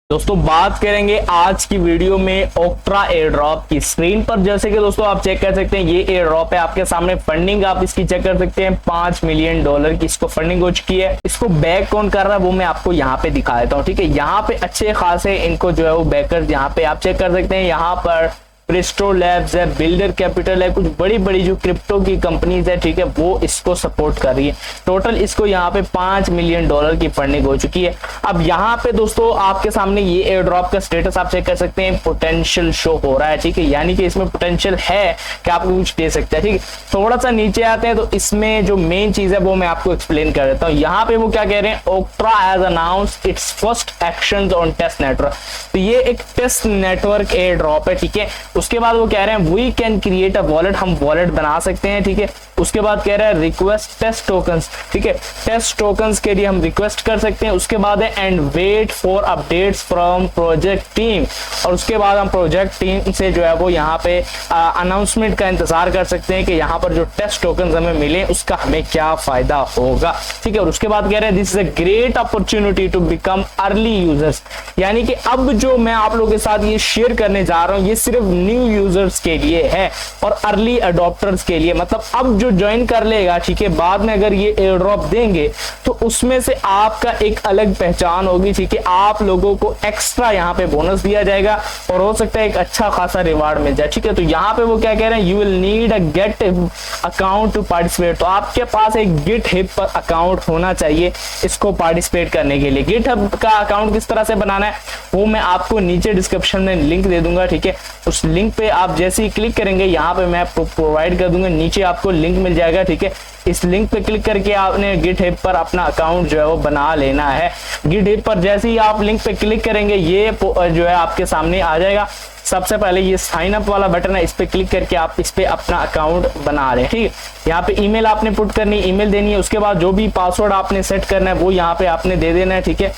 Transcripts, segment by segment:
दोस्तों बात करेंगे आज की वीडियो में ओक्ट्रा एयर ड्रॉप की। स्क्रीन पर जैसे कि दोस्तों आप चेक कर सकते हैं, ये एयर ड्रॉप है आपके सामने। फंडिंग आप इसकी चेक कर सकते हैं, $5 मिलियन की इसको फंडिंग हो चुकी है। इसको बैक कौन कर रहा है वो मैं आपको यहाँ पे दिखा देता हूँ। ठीक है, यहाँ पे अच्छे खासे इनको जो है वो बैकर्स यहाँ पे आप चेक कर सकते हैं। यहाँ पर प्रिस्टो लैब्स है, बिल्डर कैपिटल है, कुछ बड़ी बड़ी जो क्रिप्टो की कंपनीज है, ठीक है, वो इसको सपोर्ट कर रही है। टोटल इसको यहाँ पे $5 मिलियन की फंडिंग हो चुकी है। अब यहाँ पे दोस्तों आपके सामने ये एयर ड्रॉप का स्टेटस आप चेक कर सकते हैं, पोटेंशियल शो हो रहा है। ठीक है, यानी कि इसमें पोटेंशियल है कि आपको कुछ दे सकता है। ठीक है, थोड़ा सा नीचे आते हैं तो इसमें जो मेन चीज है वो मैं आपको एक्सप्लेन कर देता हूँ। यहाँ पे वो क्या कह रहे हैं, ओक्ट्रा has announced its first actions on test network. तो ये एक टेस्ट नेटवर्क एयर ड्रॉप है। ठीक है, उसके बाद वो कह रहे हैं we can create a wallet, हम वॉलेट बना सकते हैं। ठीक है, उसके बाद कह रहा है रिक्वेस्ट टेस्ट टोकन्स। ठीक है, टेस्ट टोकन्स के लिए हम रिक्वेस्ट कर सकते हैं। उसके बाद है and wait for updates from project team, और उसके बाद हम प्रोजेक्ट टीम से जो है वो यहाँ पे अनाउंसमेंट का इंतजार कर सकते हैं कि यहाँ पर जो टेस्ट टोकन्स हमें मिले उसका हमें क्या फायदा होगा। ठीक है, और उसके बाद कह रहे हैं this is a great opportunity to become early users, यानी कि अब जो मैं आप लोगों के साथ ये शेयर करने जा रहा हूँ ये सिर्फ न्यू यूजर्स के लिए है और अर्ली अडॉप्टर्स के लिए। मतलब अब जो ज्वाइन कर लेगा, ठीक है, बाद में अगर ये एयर ड्रॉप देंगे तो उसमें से आपका एक अलग पहचान होगी। ठीक है, आप लोगों को एक्स्ट्रा यहाँ पे बोनस दिया जाएगा और हो सकता है एक अच्छा खासा रिवार्ड मिल जाए। ठीक है, तो यहाँ पे वो क्या कह रहे हैं, you will need a Gate account to participate. तो आपके पास एक गिटहब पर अकाउंट होना चाहिए इसको पार्टिसिपेट करने के लिए। गिटहब का अकाउंट किस तरह से बनाना है वो मैं आपको नीचे डिस्क्रिप्शन में लिंक दे दूंगा। ठीक है, उस लिंक पे आप जैसे ही क्लिक करेंगे यहाँ पे मैं प्रोवाइड कर दूंगा, नीचे आपको लिंक मिल जाएगा। ठीक है, इस लिंक पे क्लिक करके आपने गिटहब पर अपना अकाउंट जो है वो बना लेना है। गिटहब पर जैसे ही आप लिंक पे क्लिक करेंगे ये जो है आपके सामने आ जाएगा। सबसे पहले ये साइन अप वाला बटन है, इस पे क्लिक करके आप इस पे अपना अकाउंट बना रहे हैं। ठीक है, यहाँ पे ईमेल आपने पुट करनी, ईमेल देनी है। उसके बाद जो भी पासवर्ड आपने सेट करना है वो यहाँ पे आपने दे देना है। ठीक है,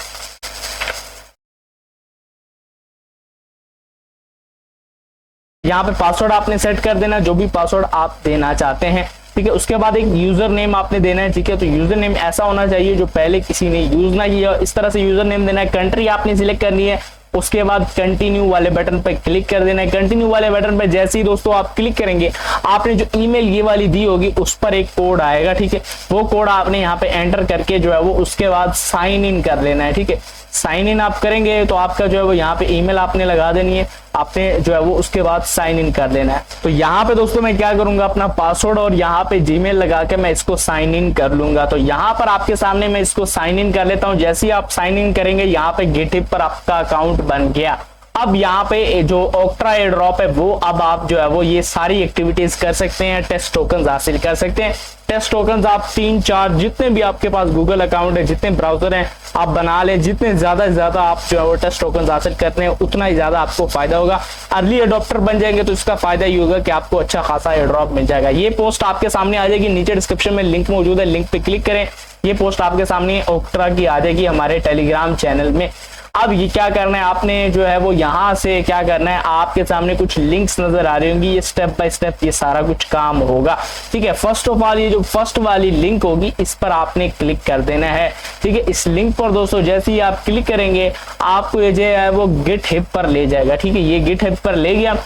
यहाँ पे पासवर्ड आपने सेट कर देना जो भी पासवर्ड आप देना चाहते हैं। ठीक है, उसके बाद एक यूजर नेम आपने देना है। ठीक है, तो यूजर नेम ऐसा होना चाहिए जो पहले किसी ने यूज ना किया, इस तरह से यूजर नेम देना है। कंट्री आपने सिलेक्ट करनी है, उसके बाद कंटिन्यू वाले बटन पे क्लिक कर देना है। कंटिन्यू वाले बटन पे जैसे ही दोस्तों आप क्लिक करेंगे आपने जो ईमेल ये वाली दी होगी उस पर एक कोड आएगा। ठीक है, वो कोड आपने यहाँ पे एंटर करके जो है वो उसके बाद साइन इन कर लेना है। ठीक है, साइन इन आप करेंगे तो आपका जो है वो यहाँ पे ईमेल आपने लगा देनी है, आपने जो है वो उसके बाद साइन इन कर लेना है। तो यहाँ पे दोस्तों मैं क्या करूंगा, अपना पासवर्ड और यहाँ पे जीमेल लगा के मैं इसको साइन इन कर लूंगा। तो यहाँ पर आपके सामने मैं इसको साइन इन कर लेता हूँ। जैसे ही आप साइन इन करेंगे यहाँ पे गिटहब पर आपका अकाउंट बन गया। अब यहाँ पे जो ओक्ट्रा एयर ड्रॉप है वो अब आप जो है वो ये सारी एक्टिविटीज कर सकते हैं, टेस्ट टोकन हासिल कर सकते हैं। टेस्ट टोकन आप 3-4 जितने भी आपके पास गूगल अकाउंट है, जितने ब्राउजर हैं आप बना लें। जितने ज्यादा से ज्यादा आप जो है वो टेस्ट टोकन हासिल करते हैं उतना ही ज्यादा आपको फायदा होगा। अर्ली अडॉप्टर बन जाएंगे तो इसका फायदा ये होगा कि आपको अच्छा खासा एयर ड्रॉप मिल जाएगा। ये पोस्ट आपके सामने आ जाएगी, नीचे डिस्क्रिप्शन में लिंक मौजूद है, लिंक पे क्लिक करें। ये पोस्ट आपके सामने ओक्ट्रा की आ जाएगी हमारे टेलीग्राम चैनल में। अब ये क्या करना है, आपने जो है वो यहाँ से क्या करना है, आपके सामने कुछ लिंक्स नजर आ रही होंगी, ये स्टेप बाय स्टेप ये सारा कुछ काम होगा। ठीक है, फर्स्ट ऑफ ऑल ये जो फर्स्ट वाली लिंक होगी इस पर आपने क्लिक कर देना है। ठीक है, इस लिंक पर दोस्तों जैसे ही आप क्लिक करेंगे आपको ये जो है वो गिटहब पर ले जाएगा। ठीक है, ये गिटहब पर ले गया।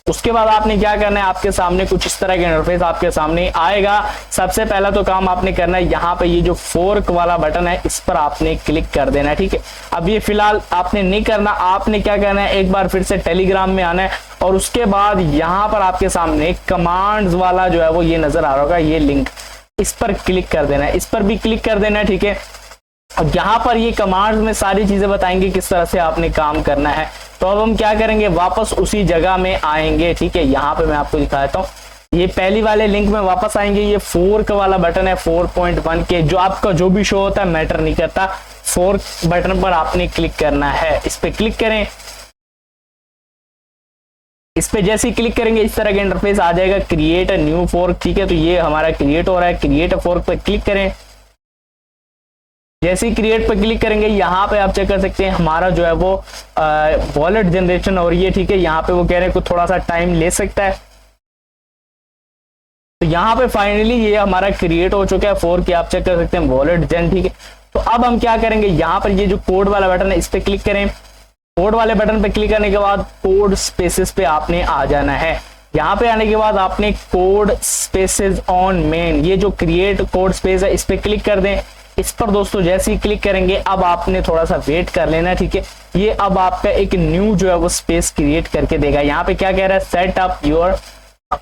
उसके बाद आपने क्या करना है, आपके सामने कुछ इस तरह का इंटरफेस आपके सामने आएगा। सबसे पहला तो काम आपने करना है, यहाँ पे ये जो फोर्क वाला बटन है इस पर आपने क्लिक कर देना है। ठीक है, अब ये फिलहाल आपने नहीं करना, आपने क्या करना है, एक बार फिर से टेलीग्राम में आना है और उसके बाद यहाँ पर आपके सामने कमांड्स वाला जो है वो ये नजर आ रहा होगा, ये लिंक, इस पर क्लिक कर देना है। इस पर भी क्लिक कर देना है। ठीक है, और यहाँ पर ये कमांड्स में सारी चीजें बताएंगे किस तरह से आपने काम करना है। तो अब हम क्या करेंगे, वापस उसी जगह में आएंगे। ठीक है, यहाँ पे मैं आपको दिखा देता हूँ, ये पहली वाले लिंक में वापस आएंगे। ये फोर्क वाला बटन है 4.1 के, जो आपका जो भी शो होता है मैटर नहीं करता, फोर्क बटन पर आपने क्लिक करना है। इस पे क्लिक करें। इस पे जैसे ही क्लिक करेंगे इस तरह का इंटरफेस आ जाएगा, क्रिएट अ न्यू फोर्क। ठीक है, तो ये हमारा क्रिएट हो रहा है, क्रिएट अ फोर्क पे क्लिक करें। जैसे ही क्रिएट पर क्लिक करेंगे यहाँ पे आप चेक कर सकते हैं हमारा जो है वो वॉलेट जनरेशन हो रही है। ठीक है, यहाँ पे वो कह रहे हैं कुछ थोड़ा सा टाइम ले सकता है। तो यहाँ पे फाइनली ये हमारा क्रिएट हो चुका है फोर्क, आप चेक कर सकते हैं वॉलेट जन। ठीक है, तो अब हम क्या करेंगे, यहाँ पर ये जो कोड वाला बटन है इस पे क्लिक करें। कोड वाले बटन पे क्लिक करने के बाद कोड स्पेसेस पे आपने आ जाना है। यहाँ पे आने के बाद आपने कोड स्पेसेस ऑन मेन, ये जो क्रिएट कोड स्पेस है इस पे क्लिक कर दें। इस पर दोस्तों जैसे ही क्लिक करेंगे अब आपने थोड़ा सा वेट कर लेना है, ठीक है। ये अब आपका एक न्यू जो है वो स्पेस क्रिएट करके देगा। यहाँ पे क्या कह रहा है, set up your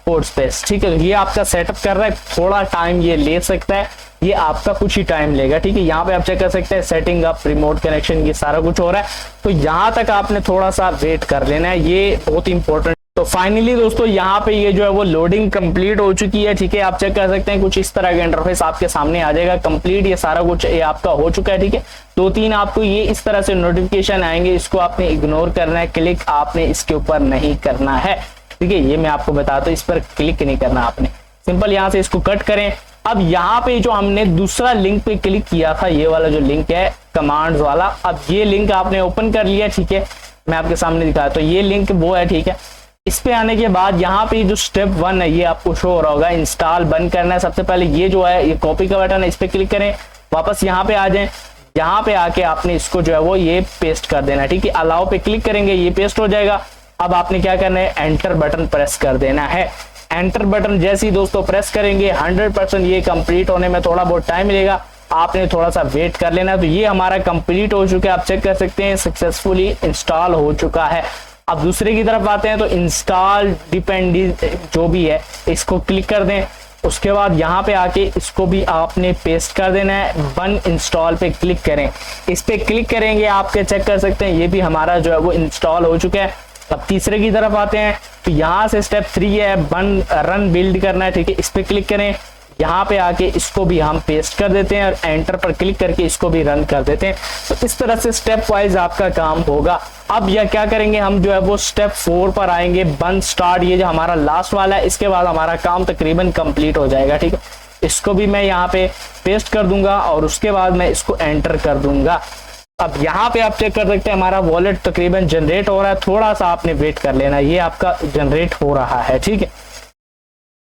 code space, ठीक है। ये आपका सेटअप कर रहा है, थोड़ा टाइम ये ले सकता है, ये आपका कुछ ही टाइम लेगा, ठीक है। यहाँ पे आप चेक कर सकते हैं सेटिंग अप रिमोट कनेक्शन, ये सारा कुछ हो रहा है, तो यहाँ तक आपने थोड़ा सा वेट कर लेना है, ये बहुत इंपॉर्टेंट। तो फाइनली दोस्तों यहाँ पे ये जो है वो लोडिंग कंप्लीट हो चुकी है, ठीक है। आप चेक कर सकते हैं कुछ इस तरह का इंटरफेस आपके सामने आ जाएगा कंप्लीट, ये सारा कुछ ये आपका हो चुका है, ठीक है। 2-3 आपको ये इस तरह से नोटिफिकेशन आएंगे, इसको आपने इग्नोर करना है, क्लिक आपने इसके ऊपर नहीं करना है, ठीक है। ये मैं आपको बताता हूँ, इस पर क्लिक नहीं करना आपने, सिंपल यहाँ से इसको कट करें। अब यहाँ पे जो हमने दूसरा लिंक पे क्लिक किया था, ये वाला जो लिंक है कमांड्स वाला, अब ये लिंक आपने ओपन कर लिया, ठीक है। मैं आपके सामने दिखाया तो ये लिंक वो है, ठीक है। इस पे आने के बाद यहाँ पे जो स्टेप 1 है ये आपको शो हो रहा होगा, इंस्टॉल बंद करना है। सबसे पहले ये जो है ये कॉपी का बटन है, इस पे क्लिक करें, वापस यहाँ पे आ जाएं, यहाँ पे आके आपने इसको जो है वो ये पेस्ट कर देना है, ठीक है। अलाउ पे क्लिक करेंगे, ये पेस्ट हो जाएगा। अब आपने क्या करना है, एंटर बटन प्रेस कर देना है। एंटर बटन जैसे ही दोस्तों प्रेस करेंगे 100% ये कंप्लीट होने में थोड़ा बहुत टाइम मिलेगा, आपने थोड़ा सा वेट कर लेना। तो ये हमारा कंप्लीट हो चुका है, आप चेक कर सकते हैं सक्सेसफुली इंस्टॉल हो चुका है। अब दूसरे की तरफ आते हैं, तो इंस्टॉल डिपेंडी जो भी है इसको क्लिक कर दें। उसके बाद यहाँ पे आके इसको भी आपने पेस्ट कर देना है, वन इंस्टॉल पे क्लिक करें। इस पे क्लिक करेंगे, आपके चेक कर सकते हैं ये भी हमारा जो है वो इंस्टॉल हो चुका है। अब तीसरे की तरफ आते हैं, तो यहाँ से स्टेप 3 है रन बिल्ड करना है, ठीक है। इस पे क्लिक करें, यहाँ पे आके इसको भी हम पेस्ट कर देते हैं और एंटर पर क्लिक करके इसको भी रन कर देते हैं। तो इस तरह से स्टेप वाइज आपका काम होगा। अब यह क्या करेंगे, हम जो है वो स्टेप 4 पर आएंगे, बंद स्टार्ट, ये जो हमारा लास्ट वाला है, इसके बाद हमारा काम तकरीबन कंप्लीट हो जाएगा, ठीक है। इसको भी मैं यहाँ पे पेस्ट कर दूंगा और उसके बाद मैं इसको एंटर कर दूंगा। अब यहाँ पे आप चेक कर सकते हैं हमारा वॉलेट तकरीबन जनरेट हो रहा है, थोड़ा सा आपने वेट कर लेना, ये आपका जनरेट हो रहा है, ठीक है।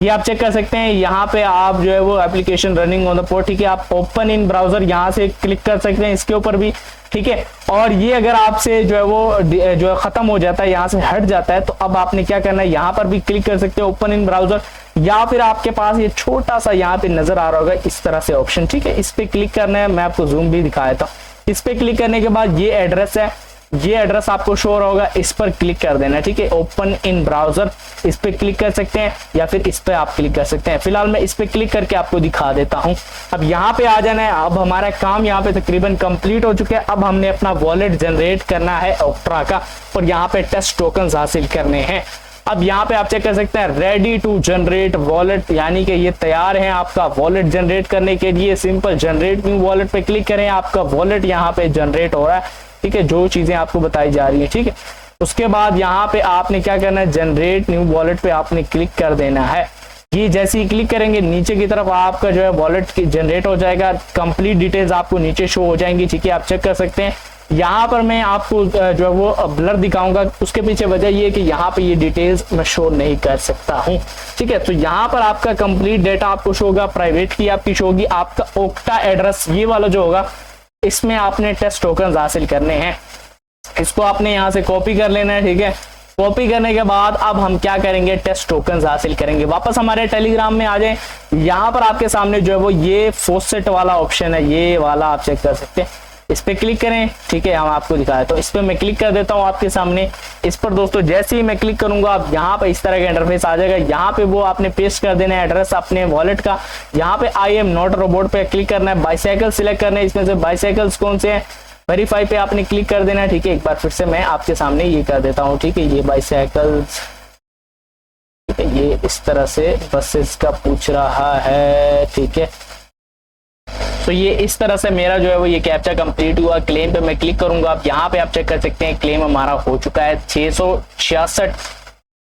ये आप चेक कर सकते हैं, यहाँ पे आप जो है वो application running on the port, ठीक है। आप ओपन इन ब्राउजर यहाँ से क्लिक कर सकते हैं इसके ऊपर भी, ठीक है। और ये अगर आपसे जो है वो जो है खत्म हो जाता है, यहाँ से हट जाता है, तो अब आपने क्या करना है, यहाँ पर भी क्लिक कर सकते हैं ओपन इन ब्राउजर, या फिर आपके पास ये छोटा सा यहाँ पे नजर आ रहा होगा इस तरह से ऑप्शन, ठीक है। इस पे क्लिक करना है, मैं आपको जूम भी दिखाया था। इस पे क्लिक करने के बाद ये एड्रेस है, ये एड्रेस आपको शो होगा, इस पर क्लिक कर देना है, ठीक है। ओपन इन ब्राउजर, इस पे क्लिक कर सकते हैं या फिर इस पे आप क्लिक कर सकते हैं। फिलहाल मैं इस पे क्लिक करके आपको दिखा देता हूं। अब यहाँ पे आ जाना है, अब हमारा काम यहाँ पे तकरीबन कंप्लीट हो चुका है। अब हमने अपना वॉलेट जनरेट करना है ऑक्ट्रा का, और यहाँ पे टेस्ट टोकन हासिल करने हैं। अब यहाँ पे आप चेक कर सकते हैं रेडी टू जनरेट वॉलेट, यानी कि ये तैयार है आपका वॉलेट जनरेट करने के लिए। सिंपल जनरेट न्यू वॉलेट पे क्लिक करें, आपका वॉलेट यहाँ पे जनरेट हो रहा है, ठीक है, जो चीजें आपको बताई जा रही है, ठीक है। उसके बाद यहाँ पे आपने क्या करना है, जनरेट न्यू वॉलेट पे आपने क्लिक कर देना है। ये जैसे ही क्लिक करेंगे नीचे की तरफ आपका जो है वॉलेट जनरेट हो जाएगा, कंप्लीट डिटेल्स आपको नीचे शो हो जाएंगी, ठीक है। आप चेक कर सकते हैं, यहाँ पर मैं आपको जो है वो ब्लर दिखाऊंगा, उसके पीछे वजह ये है कि यहाँ पे ये डिटेल्स मैं शो नहीं कर सकता हूँ, ठीक है। तो यहाँ पर आपका कंप्लीट डेटा आपको शो होगा, प्राइवेट की आपकी शो होगी, आपका ओक्टा एड्रेस ये वाला जो होगा, इसमें आपने टेस्ट टोकन हासिल करने हैं। इसको आपने यहाँ से कॉपी कर लेना है, ठीक है। कॉपी करने के बाद अब हम क्या करेंगे, टेस्ट टोकन हासिल करेंगे। वापस हमारे टेलीग्राम में आ जाए, यहाँ पर आपके सामने जो है वो ये फोसेट वाला ऑप्शन है, ये वाला आप चेक कर सकते हैं, इस पे क्लिक करें, ठीक है। हम आपको दिखाया तो इस पे मैं क्लिक कर देता हूँ आपके सामने। इस पर दोस्तों जैसे ही मैं क्लिक करूंगा, अब यहाँ पे इस तरह का इंटरफेस आ जाएगा। यहाँ पे वो आपने पेस्ट कर देना है एड्रेस अपने वॉलेट का। यहाँ पे आई एम नॉट रोबोट पे क्लिक करना है, बाइसाइकिल सिलेक्ट करना है, इसमें से बाइसाइकिल्स कौन से हैं, वेरीफाई पे आपने क्लिक कर देना है, ठीक है। एक बार फिर से मैं आपके सामने ये कर देता हूँ, ठीक है। ये बाइसाइकिल्स, ठीक है, ये इस तरह से बसेस का पूछ रहा है, ठीक है। तो ये इस तरह से मेरा जो है वो ये कैप्चा कंप्लीट हुआ। क्लेम पे मैं क्लिक करूंगा, अब यहाँ पे आप चेक कर सकते हैं क्लेम हमारा हो चुका है। 666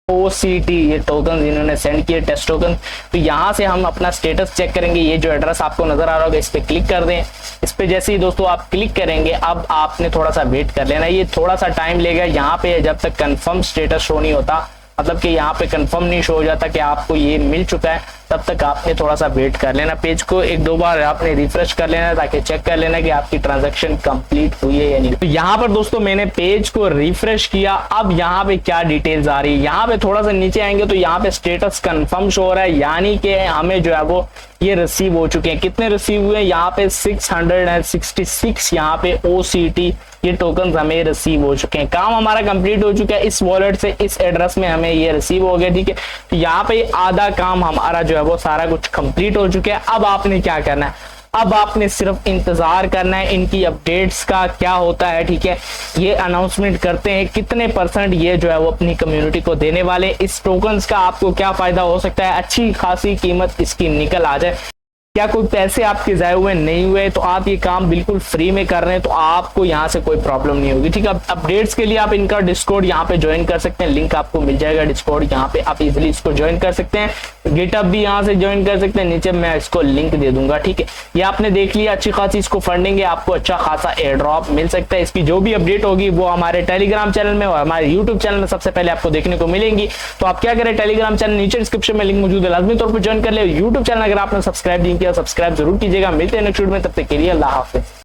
OCT ये टोकन इन्होंने सेंड किए, टेस्ट टोकन। तो यहाँ से हम अपना स्टेटस चेक करेंगे। ये जो एड्रेस आपको नजर आ रहा होगा, इस पे क्लिक कर दें। इस पे जैसे ही दोस्तों आप क्लिक करेंगे, अब आपने थोड़ा सा वेट कर लेना, ये थोड़ा सा टाइम लेगा यहाँ पे जब तक कंफर्म स्टेटस शो नहीं होता, मतलब कि यहाँ पे कंफर्म नहीं शो हो जाता कि आपको ये मिल चुका है, तब तक आपने थोड़ा सा वेट कर लेना, पेज को एक दो बार आपने रिफ्रेश कर लेना ताकि चेक कर लेना कि आपकी ट्रांजैक्शन कंप्लीट हुई है या नहीं। तो यहाँ पर दोस्तों मैंने पेज को रिफ्रेश किया, अब यहाँ पे क्या डिटेल्स आ रही है, यहाँ पे थोड़ा सा नीचे आएंगे तो यहाँ पे स्टेटस कंफर्म शो हो रहा है, यानी कि हमें जो है वो ये रिसीव हो चुके हैं। कितने रिसीव हुए, यहाँ पे 666 यहाँ पे OCT ये टोकन हमें रिसीव हो चुके हैं। काम हमारा कंप्लीट हो चुका है, इस वॉलेट से इस एड्रेस में हमें ये रिसीव हो गया, ठीक है। तो यहाँ पे आधा काम हमारा जो है वो सारा कुछ कंप्लीट हो चुका है। अब आपने क्या करना है, अब आपने सिर्फ इंतजार करना है इनकी अपडेट्स का क्या होता है, ठीक है। ये अनाउंसमेंट करते हैं कितने % ये जो है वो अपनी कम्युनिटी को देने वाले, इस टोकन्स का आपको क्या फायदा हो सकता है, अच्छी खासी कीमत इसकी निकल आ जाए, क्या कोई पैसे आपके जाए हुए नहीं हुए, तो आप ये काम बिल्कुल फ्री में कर रहे हैं तो आपको यहाँ से कोई प्रॉब्लम नहीं होगी, ठीक है। अपडेट्स के लिए आप इनका डिस्कॉर्ड यहाँ पे ज्वाइन कर सकते हैं, लिंक आपको मिल जाएगा डिस्कॉर्ड, यहाँ पे आप इजीली इसको ज्वाइन कर सकते हैं। गिटहब भी यहाँ से ज्वाइन कर सकते हैं, नीचे मैं इसको लिंक दे दूंगा, ठीक है। ये आपने देख लिया, अच्छी खासी इसको फंडिंग है, आपको अच्छा खासा एयर ड्रॉप मिल सकता है। इसकी जो भी अपडेट होगी वो हमारे टेलीग्राम चैनल में और हमारे यूट्यूब चैनल में सबसे पहले आपको देखने को मिलेंगी। तो आप क्या करें, टेलीग्राम चैनल नीचे डिस्क्रिप्शन में लिंक मौजूद है, लाजमी तौर पर ज्वाइन कर ले। यूट्यूब चैनल अगर आपने सब्सक्राइब नहीं किया सब्सक्राइब जरूर कीजिएगा। मिलते हैं नेक्स्ट वीडियो में, तब तक के लिए अल्लाह हाफिज।